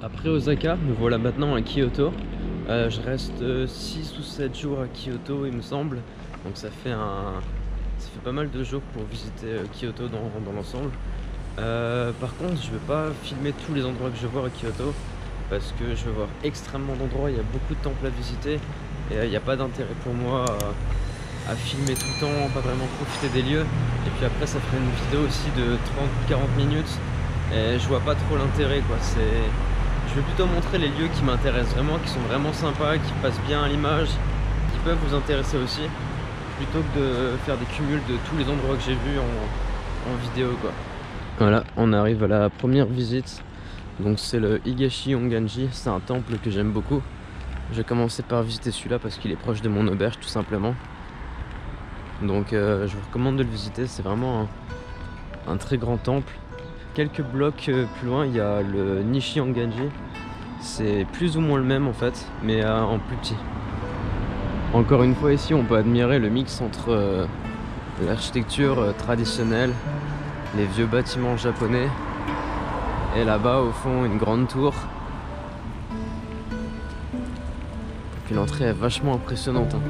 Après Osaka, me voilà maintenant à Kyoto. Je reste 6 ou 7 jours à Kyoto il me semble. Donc ça fait pas mal de jours pour visiter Kyoto dans l'ensemble. Par contre je vais pas filmer tous les endroits que je vais voir à Kyoto parce que je vais voir extrêmement d'endroits, il y a beaucoup de temples à visiter et il n'y a pas d'intérêt pour moi à filmer tout le temps, pas vraiment profiter des lieux. Et puis après ça ferait une vidéo aussi de 30-40 minutes et je vois pas trop l'intérêt quoi. Je vais plutôt montrer les lieux qui m'intéressent vraiment, qui sont vraiment sympas, qui passent bien à l'image, qui peuvent vous intéresser aussi, plutôt que de faire des cumuls de tous les endroits que j'ai vus en vidéo quoi. Voilà, on arrive à la première visite. Donc c'est le Higashi Onganji, c'est un temple que j'aime beaucoup. Je vais commencer par visiter celui-là parce qu'il est proche de mon auberge tout simplement. Donc je vous recommande de le visiter, c'est vraiment un très grand temple. Quelques blocs plus loin, il y a le Nishi Onganji. C'est plus ou moins le même en fait, mais en plus petit. Encore une fois ici, on peut admirer le mix entre l'architecture traditionnelle, les vieux bâtiments japonais, et là-bas au fond une grande tour. Et puis l'entrée est vachement impressionnante. Hein.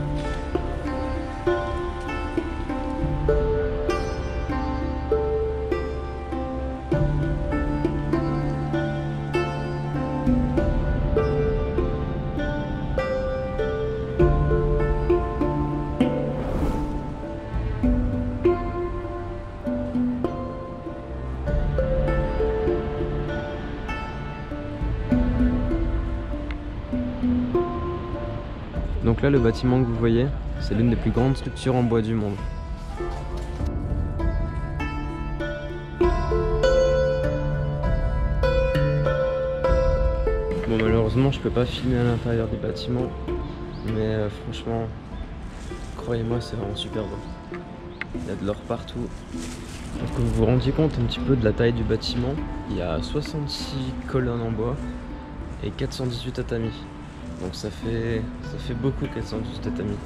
Donc là, le bâtiment que vous voyez, c'est l'une des plus grandes structures en bois du monde. Bon, malheureusement, je peux pas filmer à l'intérieur du bâtiment, mais franchement, croyez-moi, c'est vraiment super beau. Il y a de l'or partout. Pour que vous vous rendiez compte un petit peu de la taille du bâtiment, il y a 66 colonnes en bois et 418 tatamis. Donc ça fait beaucoup 418 tatamis.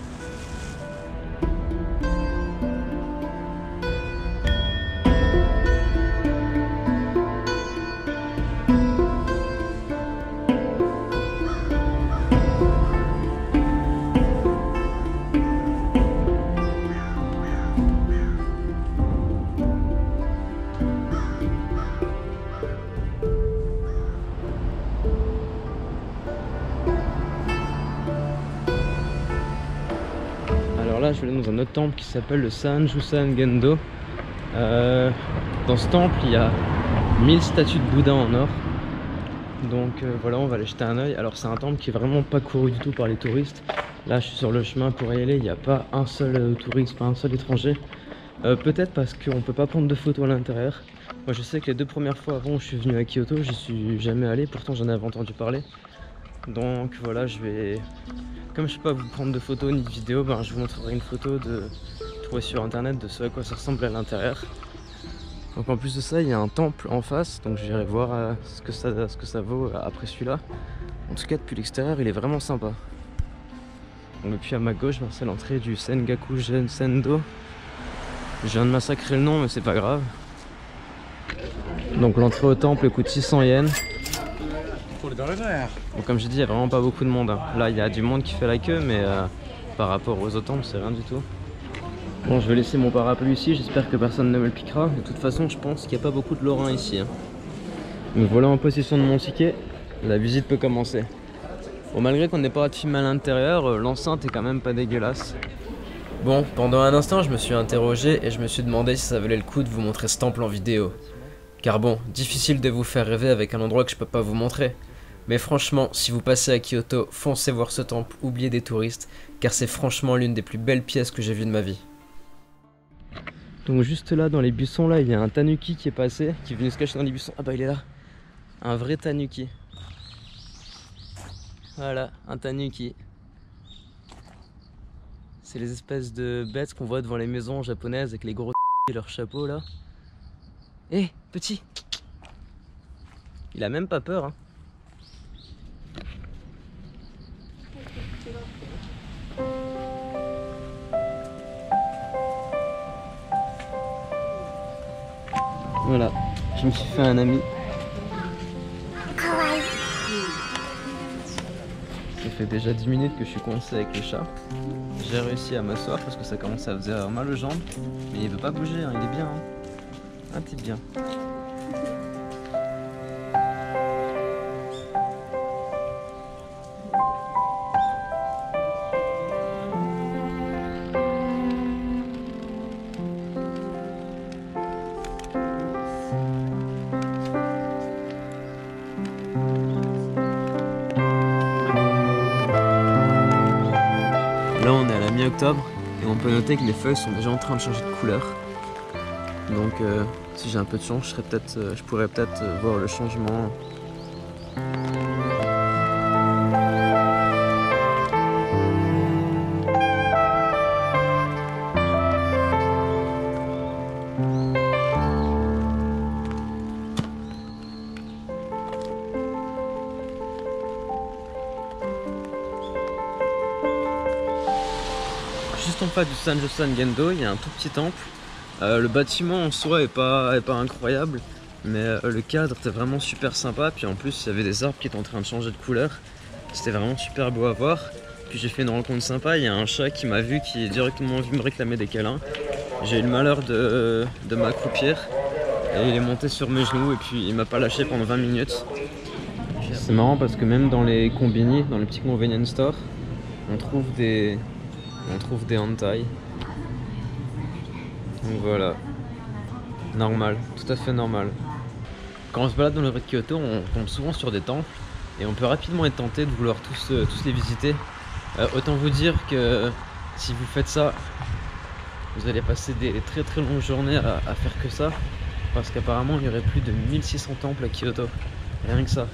Alors là, je vais aller dans un autre temple qui s'appelle le Sanjusan Gendo. Dans ce temple, il y a 1000 statues de Bouddha en or. Donc voilà, on va aller jeter un oeil. Alors c'est un temple qui est vraiment pas couru du tout par les touristes. Là, je suis sur le chemin pour y aller. Il n'y a pas un seul touriste, pas un seul étranger. Peut-être parce qu'on peut pas prendre de photos à l'intérieur. Moi, je sais que les 2 premières fois avant où je suis venu à Kyoto, j'y suis jamais allé. Pourtant, j'en avais entendu parler. Donc voilà, comme je ne peux pas vous prendre de photos ni de vidéos, ben, je vous montrerai une photo trouvée sur internet de ce à quoi ça ressemble à l'intérieur. Donc en plus de ça, il y a un temple en face, donc j'irai voir ce que ça vaut après celui-là. En tout cas, depuis l'extérieur, il est vraiment sympa. Donc, et puis à ma gauche, ben, c'est l'entrée du Sengaku Sendo. Je viens de massacrer le nom, mais c'est pas grave. Donc l'entrée au temple coûte 600 yens. Bon, comme j'ai dit, il n'y a vraiment pas beaucoup de monde. Hein. Là, il y a du monde qui fait la queue, mais par rapport aux autres temples, c'est rien du tout. Bon, je vais laisser mon parapluie ici, j'espère que personne ne me le piquera. De toute façon, je pense qu'il n'y a pas beaucoup de lorrains ici. Hein. Me voilà en possession de mon ticket, la visite peut commencer. Bon, malgré qu'on n'ait pas de film à l'intérieur, l'enceinte est quand même pas dégueulasse. Bon, pendant un instant, je me suis interrogé et je me suis demandé si ça valait le coup de vous montrer ce temple en vidéo. Car bon, difficile de vous faire rêver avec un endroit que je peux pas vous montrer. Mais franchement, si vous passez à Kyoto, foncez voir ce temple, oubliez des touristes, car c'est franchement l'une des plus belles pièces que j'ai vues de ma vie. Donc juste là, dans les buissons, là, il y a un tanuki qui est passé, qui est venu se cacher dans les buissons. Ah bah il est là, un vrai tanuki. Voilà, un tanuki. C'est les espèces de bêtes qu'on voit devant les maisons japonaises avec les gros et leurs chapeaux là. Hé, petit! Il a même pas peur, hein. Voilà, je me suis fait un ami. fait déjà 10 minutes que je suis coincé avec le chat. J'ai réussi à m'asseoir parce que ça commence à faire mal aux jambes. Mais il veut pas bouger, hein, il est bien. Hein. Un petit bien. Là on est à la mi-octobre et on peut noter que les feuilles sont déjà en train de changer de couleur. Donc si j'ai un peu de chance, je pourrais peut-être voir le changement. Juste en face du Sanjosan Gendo, il y a un tout petit temple. Le bâtiment en soi est pas incroyable, mais le cadre était vraiment super sympa. Puis en plus, il y avait des arbres qui étaient en train de changer de couleur. C'était vraiment super beau à voir. Puis j'ai fait une rencontre sympa. Il y a un chat qui m'a vu, qui est directement venu me réclamer des câlins. J'ai eu le malheur de m'accroupir et il est monté sur mes genoux et puis il m'a pas lâché pendant 20 minutes. C'est marrant parce que même dans les combini, dans les petits convenience stores, on trouve des hentai. Donc voilà, normal, tout à fait normal. Quand on se balade dans le rue de Kyoto, on tombe souvent sur des temples et on peut rapidement être tenté de vouloir tous les visiter. Autant vous dire que si vous faites ça, vous allez passer des très très longues journées à faire que ça, parce qu'apparemment il y aurait plus de 1600 temples à Kyoto, rien que ça.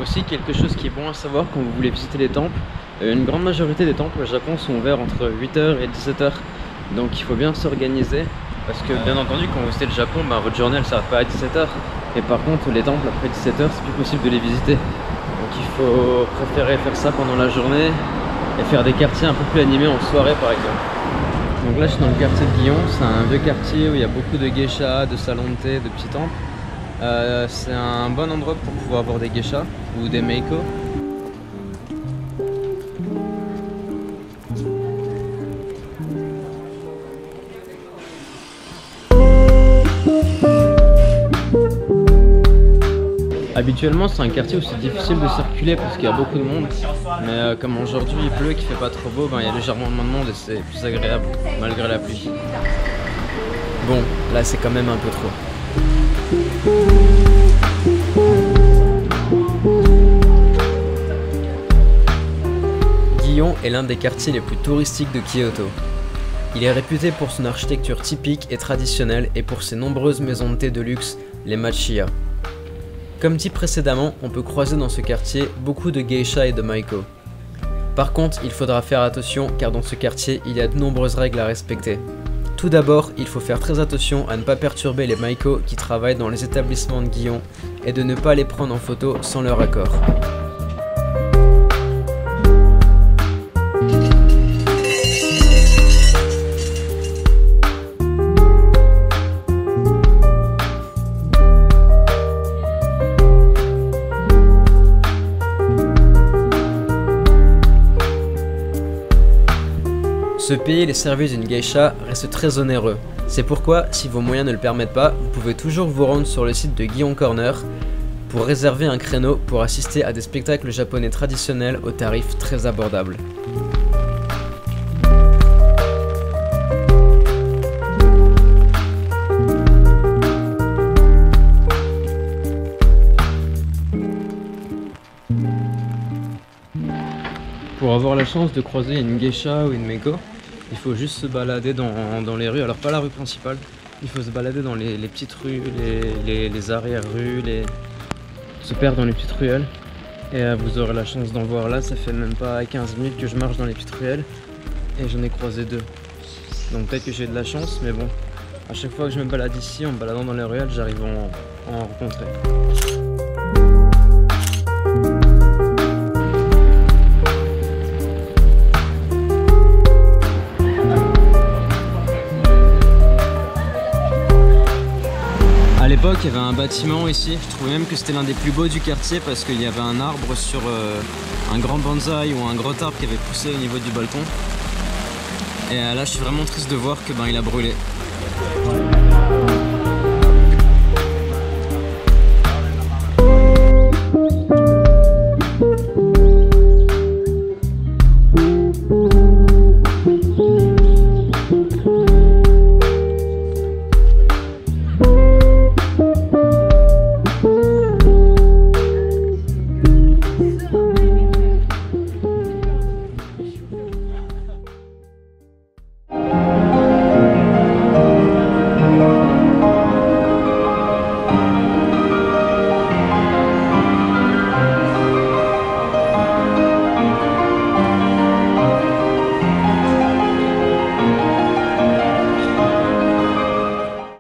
Aussi, quelque chose qui est bon à savoir quand vous voulez visiter les temples, une grande majorité des temples au Japon sont ouverts entre 8h et 17h. Donc il faut bien s'organiser parce que bien entendu quand vous visitez le Japon, votre journée elle s'arrête pas à 17h. Et par contre les temples après 17h c'est plus possible de les visiter. Donc il faut préférer faire ça pendant la journée et faire des quartiers un peu plus animés en soirée par exemple. Donc là je suis dans le quartier de Gion, c'est un vieux quartier où il y a beaucoup de geishas, de salons de thé, de petits temples. C'est un bon endroit pour pouvoir avoir des geishas ou des meiko. Habituellement c'est un quartier où c'est difficile de circuler parce qu'il y a beaucoup de monde, mais comme aujourd'hui il pleut et qu'il fait pas trop beau, il y a légèrement moins de monde et c'est plus agréable malgré la pluie. Bon, là c'est quand même un peu trop. Gion est l'un des quartiers les plus touristiques de Kyoto. Il est réputé pour son architecture typique et traditionnelle et pour ses nombreuses maisons de thé de luxe, les Machiya. Comme dit précédemment, on peut croiser dans ce quartier beaucoup de geishas et de maiko. Par contre, il faudra faire attention car dans ce quartier, il y a de nombreuses règles à respecter. Tout d'abord, il faut faire très attention à ne pas perturber les maiko qui travaillent dans les établissements de Gion et de ne pas les prendre en photo sans leur accord. Se payer les services d'une geisha reste très onéreux. C'est pourquoi, si vos moyens ne le permettent pas, vous pouvez toujours vous rendre sur le site de Gion Corner pour réserver un créneau pour assister à des spectacles japonais traditionnels aux tarifs très abordables. Pour avoir la chance de croiser une geisha ou une meiko, il faut juste se balader dans les rues, alors pas la rue principale, il faut se balader dans les petites rues, les arrière-rues, se perdre dans les petites ruelles. Et vous aurez la chance d'en voir là, ça fait même pas 15 minutes que je marche dans les petites ruelles et j'en ai croisé 2. Donc peut-être que j'ai de la chance, mais bon, à chaque fois que je me balade ici, en me baladant dans les ruelles, j'arrive à en rencontrer. l'époque, il y avait un bâtiment ici. Je trouvais même que c'était l'un des plus beaux du quartier parce qu'il y avait un arbre sur un grand bonsaï ou un gros arbre qui avait poussé au niveau du balcon. Et là, je suis vraiment triste de voir que il a brûlé.